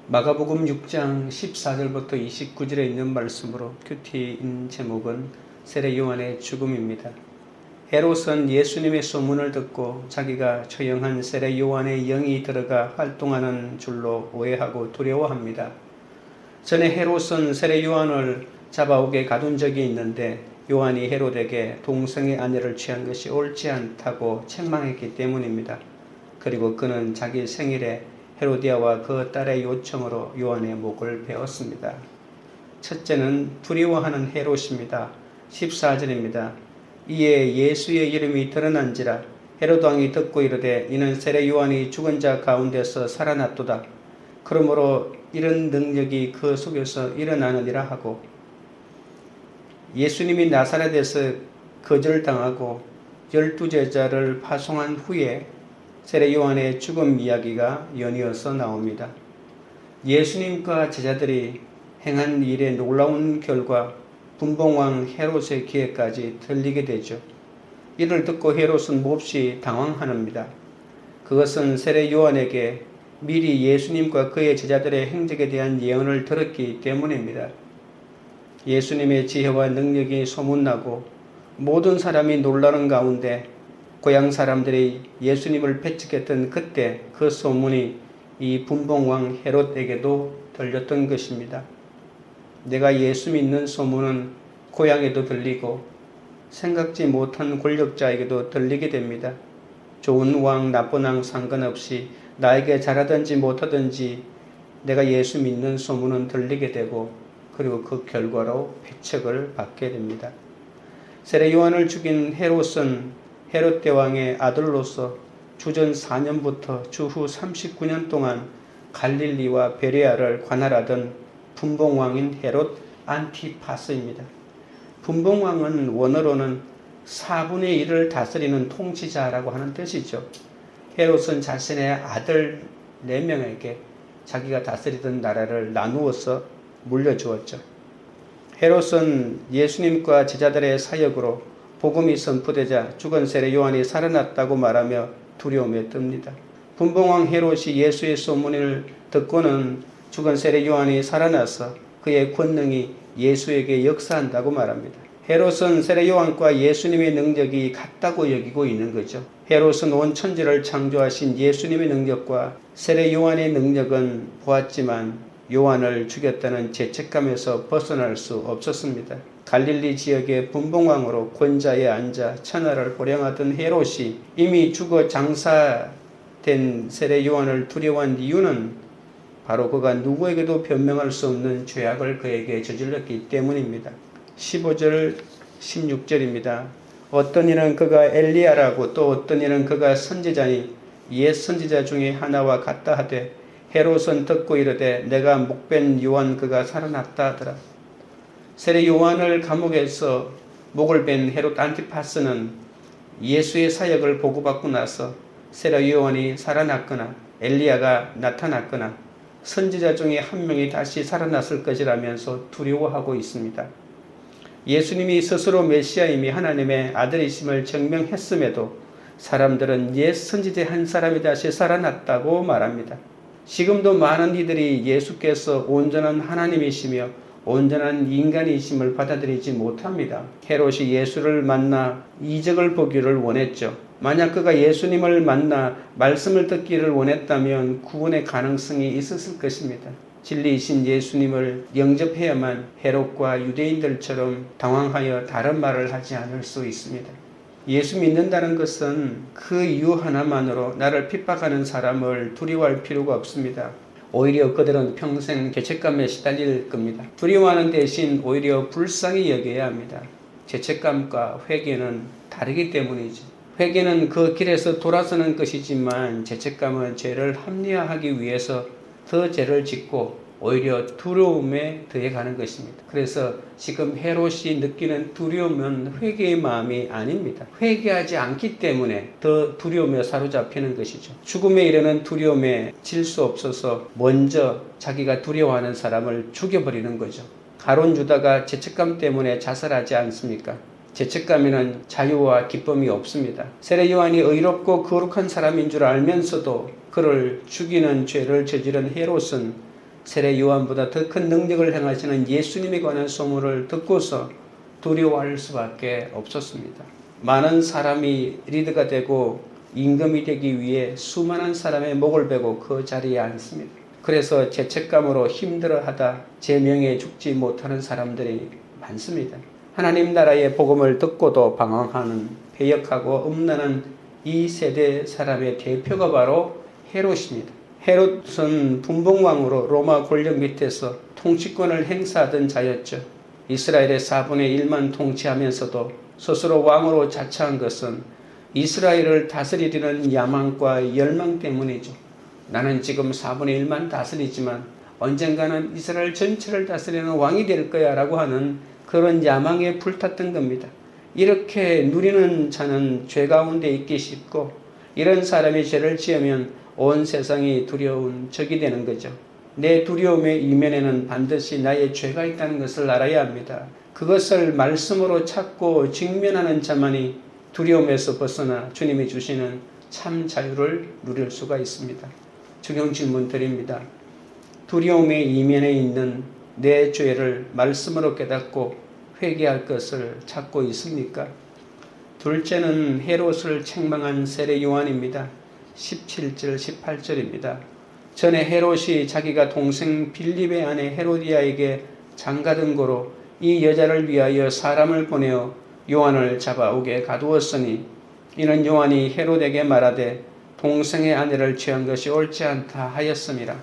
마가복음 6장 14절부터 29절에 있는 말씀으로 큐티인 제목은 세례 요한의 죽음입니다. 헤롯은 예수님의 소문을 듣고 자기가 처형한 세례 요한의 영이 들어가 활동하는 줄로 오해하고 두려워합니다. 전에 헤롯은 세례 요한을 잡아오게 가둔 적이 있는데 요한이 헤롯에게 동생의 아내를 취한 것이 옳지 않다고 책망했기 때문입니다. 그리고 그는 자기 생일에 헤로디아와 그 딸의 요청으로 요한의 목을 베었습니다. 첫째는 두려워하는 헤롯입니다. 14절입니다. 이에 예수의 이름이 드러난지라 헤롯 왕이 듣고 이르되 이는 세례 요한이 죽은 자 가운데서 살아났도다. 그러므로 이런 능력이 그 속에서 일어나느니라 하고 예수님이 나사렛에서 거절당하고 12제자를 파송한 후에 세례 요한의 죽음 이야기가 연이어서 나옵니다. 예수님과 제자들이 행한 일의 놀라운 결과 분봉왕 헤롯의 귀에까지 들리게 되죠. 이를 듣고 헤롯은 몹시 당황합니다. 그것은 세례 요한에게 미리 예수님과 그의 제자들의 행적에 대한 예언을 들었기 때문입니다. 예수님의 지혜와 능력이 소문나고 모든 사람이 놀라는 가운데 고향 사람들이 예수님을 배척했던 그때 그 소문이 이 분봉왕 헤롯에게도 들렸던 것입니다. 내가 예수 믿는 소문은 고향에도 들리고 생각지 못한 권력자에게도 들리게 됩니다. 좋은 왕 나쁜 왕 상관없이 나에게 잘하든지 못하든지 내가 예수 믿는 소문은 들리게 되고 그리고 그 결과로 배척을 받게 됩니다. 세례 요한을 죽인 헤롯은 헤롯 대왕의 아들로서 주전 4년부터 주후 39년 동안 갈릴리와 베레아를 관할하던 분봉왕인 헤롯 안티파스입니다. 분봉왕은 원어로는 4분의 1을 다스리는 통치자라고 하는 뜻이죠. 헤롯은 자신의 아들 4명에게 자기가 다스리던 나라를 나누어서 물려주었죠. 헤롯은 예수님과 제자들의 사역으로 복음이 선포되자 죽은 세례 요한이 살아났다고 말하며 두려움에 뜹니다. 분봉왕 헤롯이 예수의 소문을 듣고는 죽은 세례 요한이 살아나서 그의 권능이 예수에게 역사한다고 말합니다. 헤롯은 세례 요한과 예수님의 능력이 같다고 여기고 있는 거죠. 헤롯은 온 천지를 창조하신 예수님의 능력과 세례 요한의 능력은 보았지만 요한을 죽였다는 죄책감에서 벗어날 수 없었습니다. 갈릴리 지역의 분봉왕으로 권좌에 앉아 천하를 호령하던 헤롯이 이미 죽어 장사된 세례 요한을 두려워한 이유는 바로 그가 누구에게도 변명할 수 없는 죄악을 그에게 저질렀기 때문입니다. 15절 16절입니다. 어떤 이는 그가 엘리야라고 또 어떤 이는 그가 선지자니 옛 선지자 중에 하나와 같다 하되 헤롯은 듣고 이르되 내가 목벤 요한 그가 살아났다 하더라. 세례 요한을 감옥에서 목을 벤 헤롯 안티파스는 예수의 사역을 보고받고 나서 세례 요한이 살아났거나 엘리야가 나타났거나 선지자 중에 한 명이 다시 살아났을 것이라면서 두려워하고 있습니다. 예수님이 스스로 메시아임이 하나님의 아들이심을 증명했음에도 사람들은 옛 선지자 한 사람이 다시 살아났다고 말합니다. 지금도 많은 이들이 예수께서 온전한 하나님이시며 온전한 인간이심을 받아들이지 못합니다. 헤롯이 예수를 만나 이적을 보기를 원했죠. 만약 그가 예수님을 만나 말씀을 듣기를 원했다면 구원의 가능성이 있었을 것입니다. 진리이신 예수님을 영접해야만 헤롯과 유대인들처럼 당황하여 다른 말을 하지 않을 수 있습니다. 예수 믿는다는 것은 그 이유 하나만으로 나를 핍박하는 사람을 두려워할 필요가 없습니다. 오히려 그들은 평생 죄책감에 시달릴 겁니다. 두려워하는 대신 오히려 불쌍히 여겨야 합니다. 죄책감과 회개는 다르기 때문이죠. 회개는 그 길에서 돌아서는 것이지만 죄책감은 죄를 합리화하기 위해서 더 죄를 짓고 오히려 두려움에 더해가는 것입니다. 그래서 지금 헤롯이 느끼는 두려움은 회개의 마음이 아닙니다. 회개하지 않기 때문에 더 두려움에 사로잡히는 것이죠. 죽음에 이르는 두려움에 질 수 없어서 먼저 자기가 두려워하는 사람을 죽여버리는 거죠. 가룟 유다가 죄책감 때문에 자살하지 않습니까? 죄책감에는 자유와 기쁨이 없습니다. 세례 요한이 의롭고 거룩한 사람인 줄 알면서도 그를 죽이는 죄를 저지른 헤롯은 세례 요한보다 더 큰 능력을 행하시는 예수님에 관한 소문을 듣고서 두려워할 수밖에 없었습니다. 많은 사람이 리더가 되고 임금이 되기 위해 수많은 사람의 목을 베고 그 자리에 앉습니다. 그래서 죄책감으로 힘들어하다 제명에 죽지 못하는 사람들이 많습니다. 하나님 나라의 복음을 듣고도 방황하는 패역하고 음란한 이 세대 사람의 대표가 바로 헤롯입니다. 헤롯은 분봉왕으로 로마 권력 밑에서 통치권을 행사하던 자였죠. 이스라엘의 4분의 1만 통치하면서도 스스로 왕으로 자처한 것은 이스라엘을 다스리려는 야망과 열망 때문이죠. 나는 지금 4분의 1만 다스리지만 언젠가는 이스라엘 전체를 다스리는 왕이 될 거야 라고 하는 그런 야망에 불탔던 겁니다. 이렇게 누리는 자는 죄 가운데 있기 쉽고 이런 사람이 죄를 지으면 온 세상이 두려운 적이 되는 거죠. 내 두려움의 이면에는 반드시 나의 죄가 있다는 것을 알아야 합니다. 그것을 말씀으로 찾고 직면하는 자만이 두려움에서 벗어나 주님이 주시는 참 자유를 누릴 수가 있습니다. 적용 질문 드립니다. 두려움의 이면에 있는 내 죄를 말씀으로 깨닫고 회개할 것을 찾고 있습니까? 둘째는 헤롯을 책망한 세례 요한입니다. 17절 18절입니다. 전에 헤롯이 자기가 동생 빌립의 아내 헤로디아에게 장가든 고로 이 여자를 위하여 사람을 보내어 요한을 잡아오게 가두었으니 이는 요한이 헤롯에게 말하되 동생의 아내를 취한 것이 옳지 않다 하였음이라.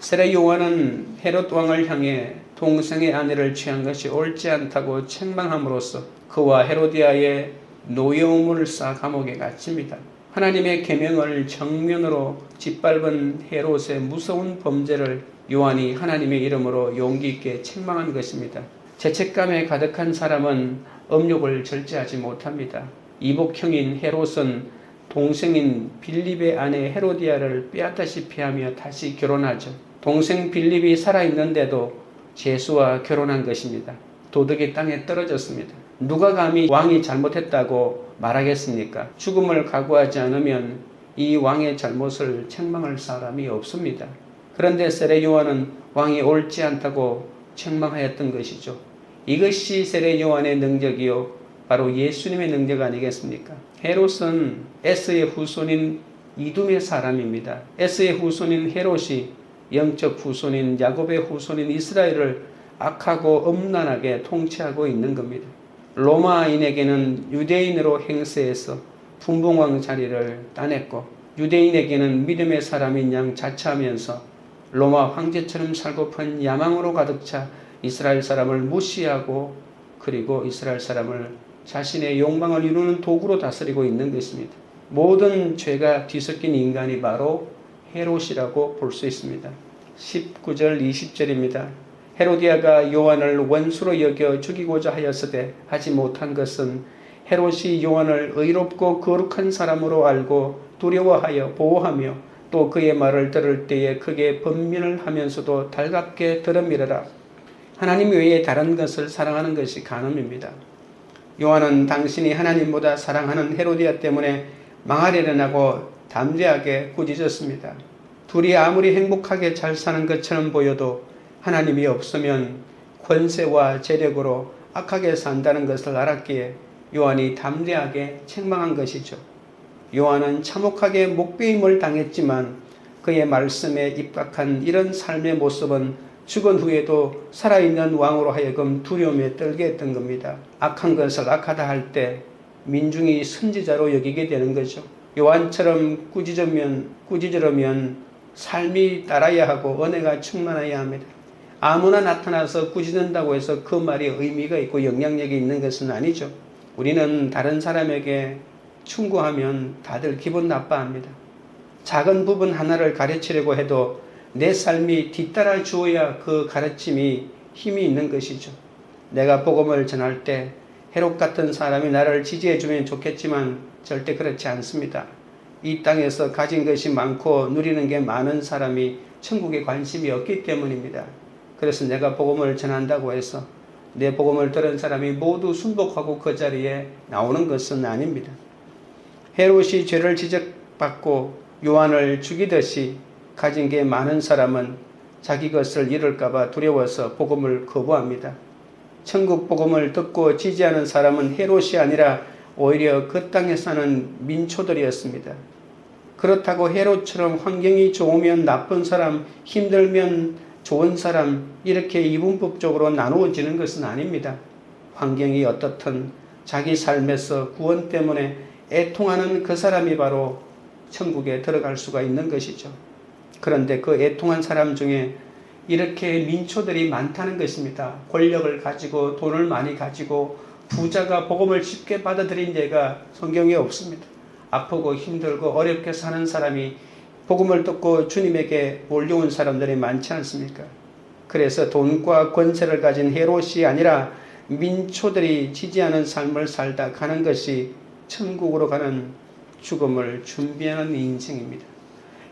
세례 요한은 헤롯 왕을 향해 동생의 아내를 취한 것이 옳지 않다고 책망함으로써 그와 헤로디아의 노여움을 쌓아 감옥에 갇힙니다. 하나님의 계명을 정면으로 짓밟은 헤롯의 무서운 범죄를 요한이 하나님의 이름으로 용기 있게 책망한 것입니다. 죄책감에 가득한 사람은 음욕을 절제하지 못합니다. 이복형인 헤롯은 동생인 빌립의 아내 헤로디아를 빼앗다시피 하며 다시 결혼하죠. 동생 빌립이 살아있는데도 제수와 결혼한 것입니다. 도덕이 땅에 떨어졌습니다. 누가 감히 왕이 잘못했다고 말하겠습니까? 죽음을 각오하지 않으면 이 왕의 잘못을 책망할 사람이 없습니다. 그런데 세례 요한은 왕이 옳지 않다고 책망하였던 것이죠. 이것이 세례 요한의 능력이요 바로 예수님의 능력 아니겠습니까? 헤롯은 에스의 후손인 이둠의 사람입니다. 에스의 후손인 헤롯이 영적 후손인 야곱의 후손인 이스라엘을 악하고 음란하게 통치하고 있는 겁니다. 로마인에게는 유대인으로 행세해서 분봉왕 자리를 따냈고 유대인에게는 믿음의 사람인 양 자처하면서 로마 황제처럼 살고픈 야망으로 가득 차 이스라엘 사람을 무시하고 그리고 이스라엘 사람을 자신의 욕망을 이루는 도구로 다스리고 있는 것입니다. 모든 죄가 뒤섞인 인간이 바로 헤롯이라고 볼 수 있습니다. 19절 20절입니다. 헤로디아가 요한을 원수로 여겨 죽이고자 하였으되 하지 못한 것은 헤롯이 요한을 의롭고 거룩한 사람으로 알고 두려워하여 보호하며 또 그의 말을 들을 때에 크게 번민을 하면서도 달갑게 들음이러라. 하나님 외에 다른 것을 사랑하는 것이 간음입니다. 요한은 당신이 하나님보다 사랑하는 헤로디아 때문에 망하려고 담대하게 꾸짖었습니다. 둘이 아무리 행복하게 잘 사는 것처럼 보여도 하나님이 없으면 권세와 재력으로 악하게 산다는 것을 알았기에 요한이 담대하게 책망한 것이죠. 요한은 참혹하게 목베임을 당했지만 그의 말씀에 입각한 이런 삶의 모습은 죽은 후에도 살아있는 왕으로 하여금 두려움에 떨게 했던 겁니다. 악한 것을 악하다 할 때 민중이 선지자로 여기게 되는 거죠. 요한처럼 꾸짖으려면 삶이 따라야 하고 은혜가 충만해야 합니다. 아무나 나타나서 꾸짖는다고 해서 그 말이 의미가 있고 영향력이 있는 것은 아니죠. 우리는 다른 사람에게 충고하면 다들 기분 나빠합니다. 작은 부분 하나를 가르치려고 해도 내 삶이 뒤따라 주어야 그 가르침이 힘이 있는 것이죠. 내가 복음을 전할 때 헤롯 같은 사람이 나를 지지해주면 좋겠지만 절대 그렇지 않습니다. 이 땅에서 가진 것이 많고 누리는 게 많은 사람이 천국에 관심이 없기 때문입니다. 그래서 내가 복음을 전한다고 해서 내 복음을 들은 사람이 모두 순복하고 그 자리에 나오는 것은 아닙니다. 헤롯이 죄를 지적받고 요한을 죽이듯이 가진 게 많은 사람은 자기 것을 잃을까봐 두려워서 복음을 거부합니다. 천국 복음을 듣고 지지하는 사람은 헤롯이 아니라 오히려 그 땅에 사는 민초들이었습니다. 그렇다고 헤롯처럼 환경이 좋으면 나쁜 사람, 힘들면 좋은 사람 이렇게 이분법적으로 나누어지는 것은 아닙니다. 환경이 어떻든 자기 삶에서 구원 때문에 애통하는 그 사람이 바로 천국에 들어갈 수가 있는 것이죠. 그런데 그 애통한 사람 중에 이렇게 민초들이 많다는 것입니다. 권력을 가지고 돈을 많이 가지고 부자가 복음을 쉽게 받아들인 예가 성경에 없습니다. 아프고 힘들고 어렵게 사는 사람이 복음을 듣고 주님에게 몰려온 사람들이 많지 않습니까? 그래서 돈과 권세를 가진 헤롯이 아니라 민초들이 지지하는 삶을 살다 가는 것이 천국으로 가는 죽음을 준비하는 인생입니다.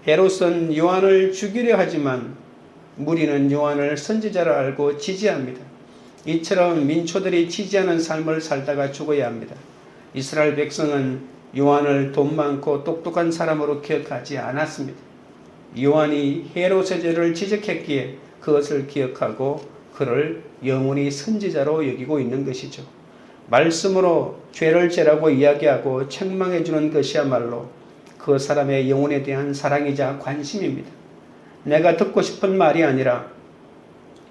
헤롯은 요한을 죽이려 하지만 무리는 요한을 선지자로 알고 지지합니다. 이처럼 민초들이 지지하는 삶을 살다가 죽어야 합니다. 이스라엘 백성은 요한을 돈 많고 똑똑한 사람으로 기억하지 않았습니다. 요한이 헤롯의 죄를 지적했기에 그것을 기억하고 그를 영원히 선지자로 여기고 있는 것이죠. 말씀으로 죄를 죄라고 이야기하고 책망해 주는 것이야말로 그 사람의 영혼에 대한 사랑이자 관심입니다. 내가 듣고 싶은 말이 아니라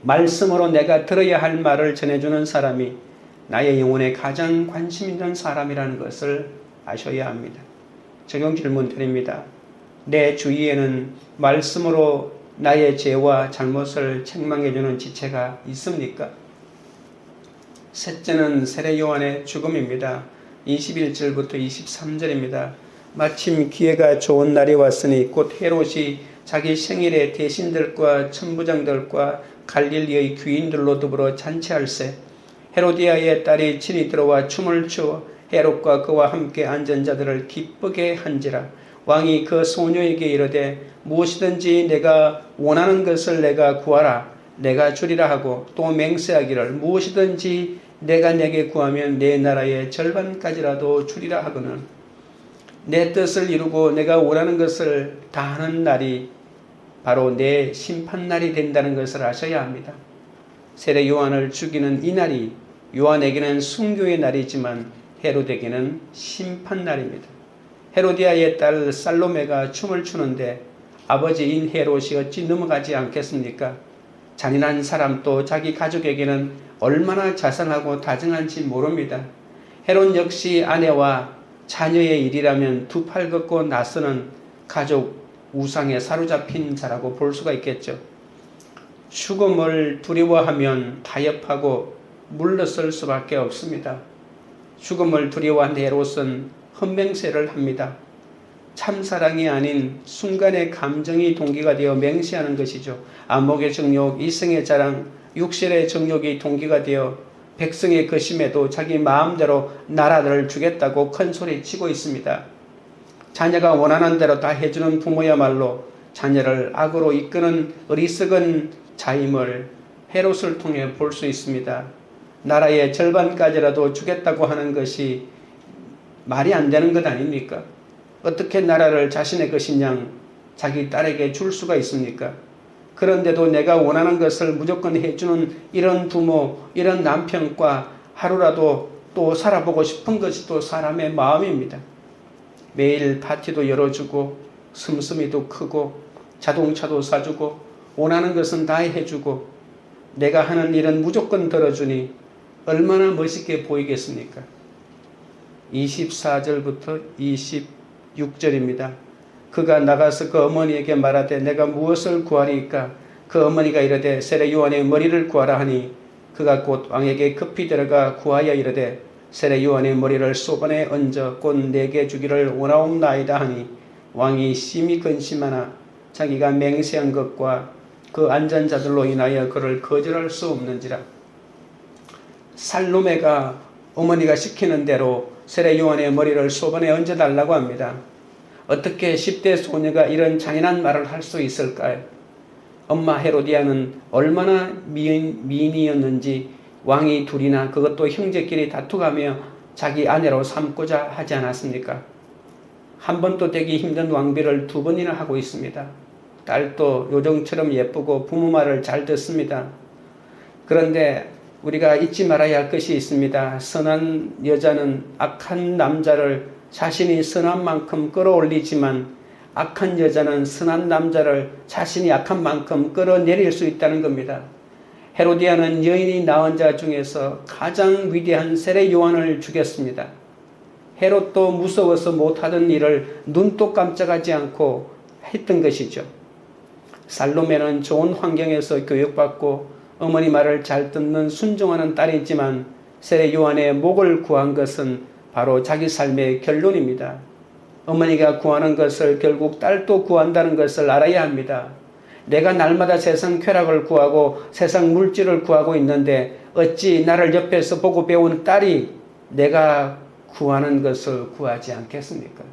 말씀으로 내가 들어야 할 말을 전해주는 사람이 나의 영혼에 가장 관심 있는 사람이라는 것을 아셔야 합니다. 적용 질문 드립니다. 내 주위에는 말씀으로 나의 죄와 잘못을 책망해주는 지체가 있습니까? 셋째는 세례 요한의 죽음입니다. 21절부터 23절입니다. 마침 기회가 좋은 날이 왔으니 곧 헤롯이 자기 생일에 대신들과 천부장들과 갈릴리의 귀인들로 더불어 잔치할세 헤로디아의 딸이 친히 들어와 춤을 추어 헤롯과 그와 함께 앉은 자들을 기쁘게 한지라. 왕이 그 소녀에게 이르되 무엇이든지 내가 원하는 것을 내가 구하라 내가 주리라 하고 또 맹세하기를 무엇이든지 내가 내게 구하면 내 나라의 절반까지라도 주리라 하거늘 내 뜻을 이루고 내가 원하는 것을 다하는 날이 바로 내 심판날이 된다는 것을 아셔야 합니다. 세례 요한을 죽이는 이 날이 요한에게는 순교의 날이지만 헤롯에게는 심판날입니다. 헤로디아의 딸 살로메가 춤을 추는데 아버지인 헤롯이 어찌 넘어가지 않겠습니까? 잔인한 사람도 자기 가족에게는 얼마나 자상하고 다정한지 모릅니다. 헤롯 역시 아내와 자녀의 일이라면 두 팔 걷고 나서는 가족 우상에 사로잡힌 자라고 볼 수가 있겠죠. 죽음을 두려워하면 타협하고 물러설 수밖에 없습니다. 죽음을 두려워한 헤롯은 헌맹세를 합니다. 참사랑이 아닌 순간의 감정이 동기가 되어 맹세하는 것이죠. 안목의 정욕, 이성의 자랑, 육신의 정욕이 동기가 되어 백성의 거심에도 자기 마음대로 나라를 주겠다고 큰소리치고 있습니다. 자녀가 원하는 대로 다 해주는 부모야말로 자녀를 악으로 이끄는 어리석은 자임을 헤롯을 통해 볼 수 있습니다. 나라의 절반까지라도 주겠다고 하는 것이 말이 안 되는 것 아닙니까? 어떻게 나라를 자신의 것인 양 자기 딸에게 줄 수가 있습니까? 그런데도 내가 원하는 것을 무조건 해주는 이런 부모, 이런 남편과 하루라도 또 살아보고 싶은 것이 또 사람의 마음입니다. 매일 파티도 열어주고 씀씀이도 크고 자동차도 사주고 원하는 것은 다 해주고 내가 하는 일은 무조건 들어주니 얼마나 멋있게 보이겠습니까? 24절부터 26절입니다. 그가 나가서 그 어머니에게 말하되 내가 무엇을 구하리이까? 그 어머니가 이르되 세례 요한의 머리를 구하라 하니 그가 곧 왕에게 급히 들어가 구하여 이르되 세례 요한의 머리를 소반에 얹어 곧 내게 주기를 원하옵나이다 하니 왕이 심히 근심하나 자기가 맹세한 것과 그 앉은 자들로 인하여 그를 거절할 수 없는지라. 살로메가 어머니가 시키는 대로 세례 요한의 머리를 소반에 얹어달라고 합니다. 어떻게 10대 소녀가 이런 잔인한 말을 할 수 있을까요? 엄마 헤로디아는 얼마나 미인이었는지 왕이 둘이나 그것도 형제끼리 다투가며 자기 아내로 삼고자 하지 않았습니까? 한 번도 되기 힘든 왕비를 두 번이나 하고 있습니다. 딸도 요정처럼 예쁘고 부모 말을 잘 듣습니다. 그런데 우리가 잊지 말아야 할 것이 있습니다. 선한 여자는 악한 남자를 자신이 선한 만큼 끌어올리지만 악한 여자는 선한 남자를 자신이 악한 만큼 끌어내릴 수 있다는 겁니다. 헤로디아는 여인이 낳은 자 중에서 가장 위대한 세례 요한을 죽였습니다. 헤롯도 무서워서 못하던 일을 눈도 깜짝하지 않고 했던 것이죠. 살로메는 좋은 환경에서 교육받고 어머니 말을 잘 듣는 순종하는 딸이지만 세례 요한의 목을 구한 것은 바로 자기 삶의 결론입니다. 어머니가 구하는 것을 결국 딸도 구한다는 것을 알아야 합니다. 내가 날마다 세상 쾌락을 구하고 세상 물질을 구하고 있는데 어찌 나를 옆에서 보고 배운 딸이 내가 구하는 것을 구하지 않겠습니까?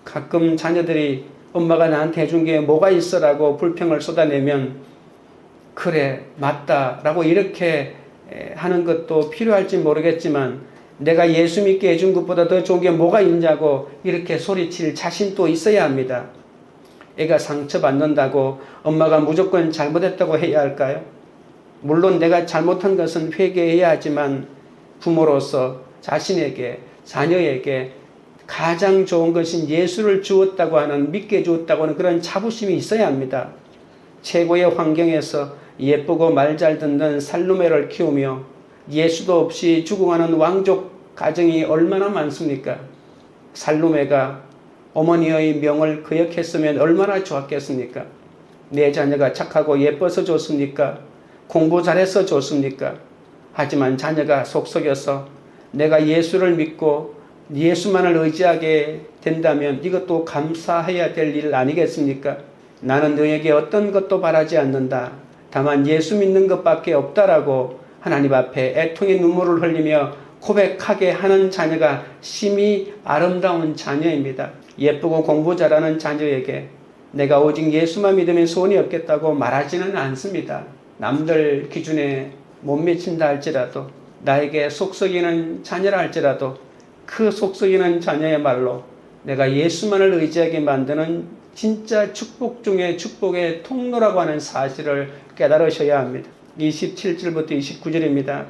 가끔 자녀들이 엄마가 나한테 해준 게 뭐가 있어라고 불평을 쏟아내면 그래 맞다 라고 이렇게 하는 것도 필요할지 모르겠지만 내가 예수 믿게 해준 것보다 더 좋은 게 뭐가 있냐고 이렇게 소리칠 자신도 있어야 합니다. 애가 상처받는다고 엄마가 무조건 잘못했다고 해야 할까요? 물론 내가 잘못한 것은 회개해야 하지만 부모로서 자신에게 자녀에게 가장 좋은 것인 예수를 주었다고 하는 믿게 주었다고 하는 그런 자부심이 있어야 합니다. 최고의 환경에서 예쁘고 말 잘 듣는 살로메를 키우며 예수도 없이 죽어가는 왕족 가정이 얼마나 많습니까? 살로메가 어머니의 명을 거역했으면 얼마나 좋았겠습니까? 내 자녀가 착하고 예뻐서 좋습니까? 공부 잘해서 좋습니까? 하지만 자녀가 속썩여서 내가 예수를 믿고 예수만을 의지하게 된다면 이것도 감사해야 될 일 아니겠습니까? 나는 너에게 어떤 것도 바라지 않는다. 다만 예수 믿는 것밖에 없다라고 하나님 앞에 애통의 눈물을 흘리며 고백하게 하는 자녀가 심히 아름다운 자녀입니다. 예쁘고 공부 잘하는 자녀에게 내가 오직 예수만 믿으면 소원이 없겠다고 말하지는 않습니다. 남들 기준에 못 미친다 할지라도 나에게 속썩이는 자녀라 할지라도 그 속썩이는 자녀야말로 내가 예수만을 의지하게 만드는 진짜 축복 중에 축복의 통로라고 하는 사실을 깨달으셔야 합니다. 27절부터 29절입니다.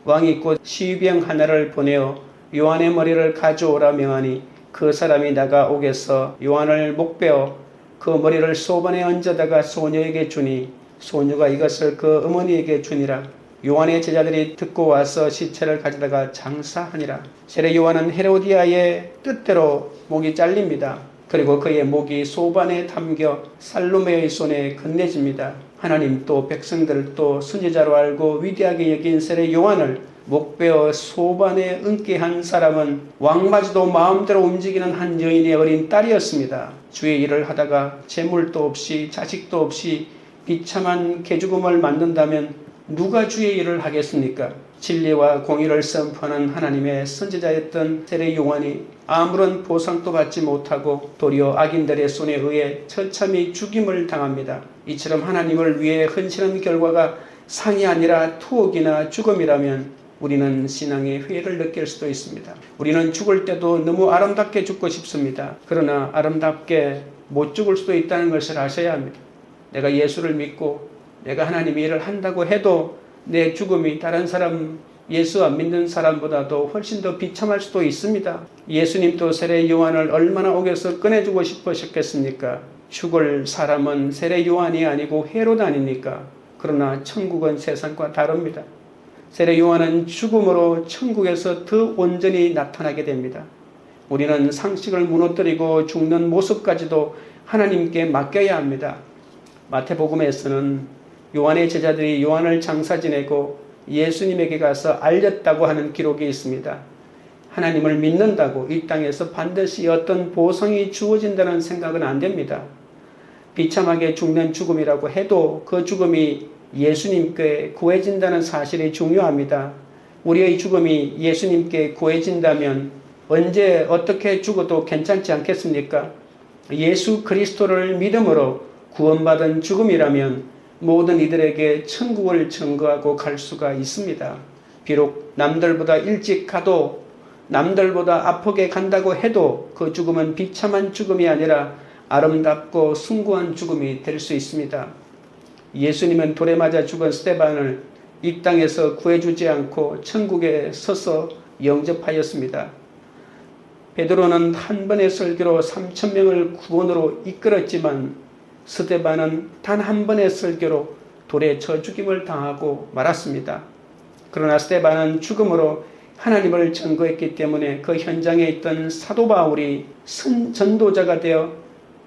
왕이 곧 시위병 하나를 보내어 요한의 머리를 가져오라 명하니 그 사람이 나가오겠어 요한을 목베어 그 머리를 소반에 얹어다가 소녀에게 주니 소녀가 이것을 그 어머니에게 주니라. 요한의 제자들이 듣고 와서 시체를 가져다가 장사하니라. 세례 요한은 헤로디아의 뜻대로 목이 잘립니다. 그리고 그의 목이 소반에 담겨 살로메의 손에 건네집니다. 하나님 또 백성들을 또 선지자로 알고 위대하게 여긴 세례 요한을 목베어 소반에 얹게 한 사람은 왕마저도 마음대로 움직이는 한 여인의 어린 딸이었습니다. 주의 일을 하다가 재물도 없이 자식도 없이 비참한 개죽음을 만든다면 누가 주의 일을 하겠습니까? 진리와 공의를 선포하는 하나님의 선지자였던 세례 요한이 아무런 보상도 받지 못하고 도리어 악인들의 손에 의해 처참히 죽임을 당합니다. 이처럼 하나님을 위해 헌신한 결과가 상이 아니라 투옥이나 죽음이라면 우리는 신앙의 회의를 느낄 수도 있습니다. 우리는 죽을 때도 너무 아름답게 죽고 싶습니다. 그러나 아름답게 못 죽을 수도 있다는 것을 아셔야 합니다. 내가 예수를 믿고 내가 하나님의 일을 한다고 해도 내 죽음이 다른 사람 예수 안 믿는 사람보다도 훨씬 더 비참할 수도 있습니다. 예수님도 세례 요한을 얼마나 옥에서 꺼내주고 싶으셨겠습니까? 죽을 사람은 세례 요한이 아니고 헤롯 아닙니까? 그러나 천국은 세상과 다릅니다. 세례 요한은 죽음으로 천국에서 더 온전히 나타나게 됩니다. 우리는 상식을 무너뜨리고 죽는 모습까지도 하나님께 맡겨야 합니다. 마태복음에서는 요한의 제자들이 요한을 장사 지내고 예수님에게 가서 알렸다고 하는 기록이 있습니다. 하나님을 믿는다고 이 땅에서 반드시 어떤 보상이 주어진다는 생각은 안 됩니다. 비참하게 죽는 죽음이라고 해도 그 죽음이 예수님께 구해진다는 사실이 중요합니다. 우리의 죽음이 예수님께 구해진다면 언제 어떻게 죽어도 괜찮지 않겠습니까? 예수 그리스도를 믿음으로 구원받은 죽음이라면 모든 이들에게 천국을 증거하고 갈 수가 있습니다. 비록 남들보다 일찍 가도 남들보다 아프게 간다고 해도 그 죽음은 비참한 죽음이 아니라 아름답고 숭고한 죽음이 될 수 있습니다. 예수님은 돌에 맞아 죽은 스데반을 이 땅에서 구해주지 않고 천국에 서서 영접하였습니다. 베드로는 한 번의 설교로 3,000명을 구원으로 이끌었지만 스데반은 단 한 번의 설교로 돌에 쳐 죽임을 당하고 말았습니다. 그러나 스데반은 죽음으로 하나님을 증거했기 때문에 그 현장에 있던 사도 바울이 전도자가 되어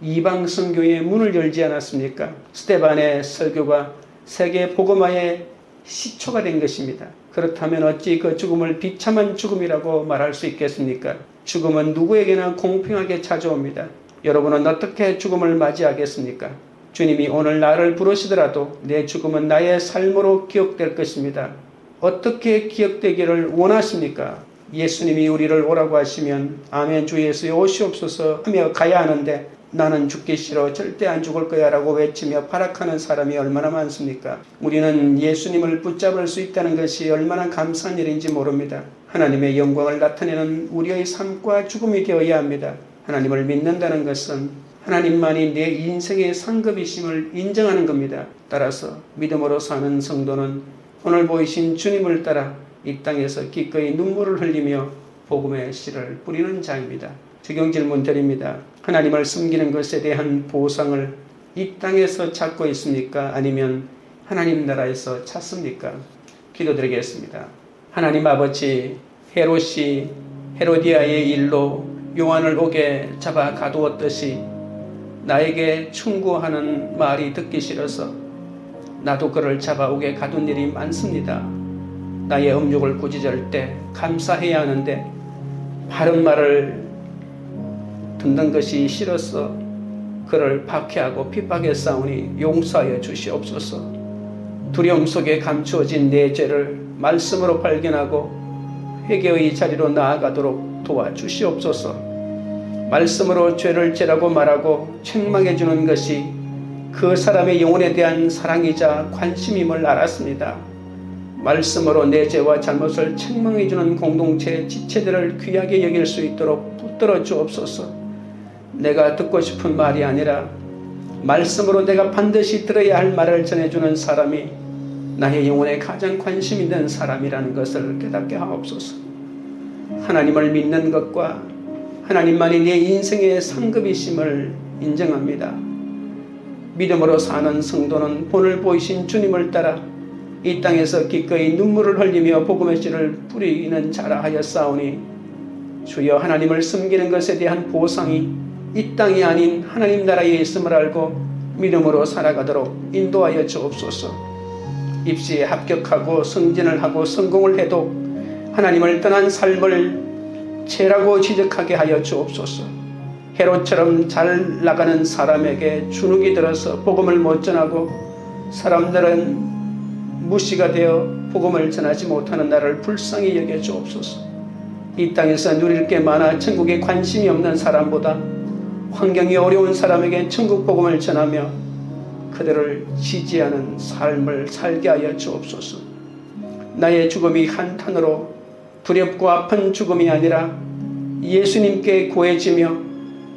이방 선교의 문을 열지 않았습니까? 스데반의 설교가 세계 복음화의 시초가 된 것입니다. 그렇다면 어찌 그 죽음을 비참한 죽음이라고 말할 수 있겠습니까? 죽음은 누구에게나 공평하게 찾아옵니다. 여러분은 어떻게 죽음을 맞이하겠습니까? 주님이 오늘 나를 부르시더라도 내 죽음은 나의 삶으로 기억될 것입니다. 어떻게 기억되기를 원하십니까? 예수님이 우리를 오라고 하시면 아멘 주 예수여 오시옵소서 하며 가야 하는데 나는 죽기 싫어 절대 안 죽을 거야 라고 외치며 발악하는 사람이 얼마나 많습니까? 우리는 예수님을 붙잡을 수 있다는 것이 얼마나 감사한 일인지 모릅니다. 하나님의 영광을 나타내는 우리의 삶과 죽음이 되어야 합니다. 하나님을 믿는다는 것은 하나님만이 내 인생의 상급이심을 인정하는 겁니다. 따라서 믿음으로 사는 성도는 오늘 보이신 주님을 따라 이 땅에서 기꺼이 눈물을 흘리며 복음의 씨를 뿌리는 자입니다. 적용 질문 드립니다. 하나님을 섬기는 것에 대한 보상을 이 땅에서 찾고 있습니까? 아니면 하나님 나라에서 찾습니까? 기도드리겠습니다. 하나님 아버지, 헤롯이 헤로디아의 일로 요한을 옥에 잡아 가두었듯이 나에게 충고하는 말이 듣기 싫어서 나도 그를 잡아 옥에 가둔 일이 많습니다. 나의 음욕을 꾸짖을 때 감사해야 하는데 바른 말을 듣는 것이 싫어서 그를 박해하고 핍박했사오니 용서하여 주시옵소서. 두려움 속에 감추어진 내 죄를 말씀으로 발견하고 회개의 자리로 나아가도록 도와주시옵소서. 말씀으로 죄를 죄라고 말하고 책망해 주는 것이 그 사람의 영혼에 대한 사랑이자 관심임을 알았습니다. 말씀으로 내 죄와 잘못을 책망해 주는 공동체 지체들을 귀하게 여길 수 있도록 붙들어 주옵소서. 내가 듣고 싶은 말이 아니라 말씀으로 내가 반드시 들어야 할 말을 전해주는 사람이 나의 영혼에 가장 관심 있는 사람이라는 것을 깨닫게 하옵소서. 하나님을 믿는 것과 하나님만이 내 인생의 상급이심을 인정합니다. 믿음으로 사는 성도는 오늘 보이신 주님을 따라 이 땅에서 기꺼이 눈물을 흘리며 복음의 씨를 뿌리는 자라 하였사오니 주여 하나님을 섬기는 것에 대한 보상이 이 땅이 아닌 하나님 나라에 있음을 알고 믿음으로 살아가도록 인도하여 주옵소서. 입시에 합격하고 승진을 하고 성공을 해도 하나님을 떠난 삶을 죄라고 지적하게 하여 주옵소서. 헤롯처럼 잘 나가는 사람에게 주눅이 들어서 복음을 못 전하고 사람들은 무시가 되어 복음을 전하지 못하는 나를 불쌍히 여겨 주옵소서. 이 땅에서 누릴 게 많아 천국에 관심이 없는 사람보다 환경이 어려운 사람에게 천국 복음을 전하며 그들을 지지하는 삶을 살게 하여 주옵소서. 나의 죽음이 한탄으로 두렵고 아픈 죽음이 아니라 예수님께 구해지며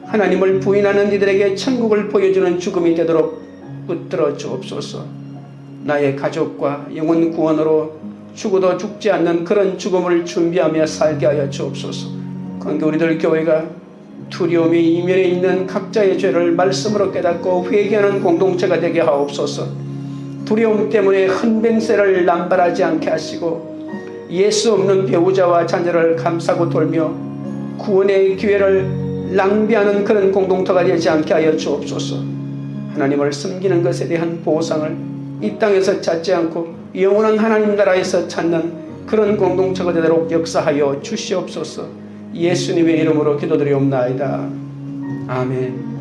하나님을 부인하는 이들에게 천국을 보여주는 죽음이 되도록 붙들어 주옵소서. 나의 가족과 영혼 구원으로 죽어도 죽지 않는 그런 죽음을 준비하며 살게 하여 주옵소서. 그러니까 우리들 교회가 두려움이 이면에 있는 각자의 죄를 말씀으로 깨닫고 회개하는 공동체가 되게 하옵소서. 두려움 때문에 헌병세를 남발하지 않게 하시고 예수 없는 배우자와 자녀를 감싸고 돌며 구원의 기회를 낭비하는 그런 공동체가 되지 않게 하여 주옵소서. 하나님을 섬기는 것에 대한 보상을 이 땅에서 찾지 않고 영원한 하나님 나라에서 찾는 그런 공동체가 되도록 역사하여 주시옵소서. 예수님의 이름으로 기도드리옵나이다. 아멘.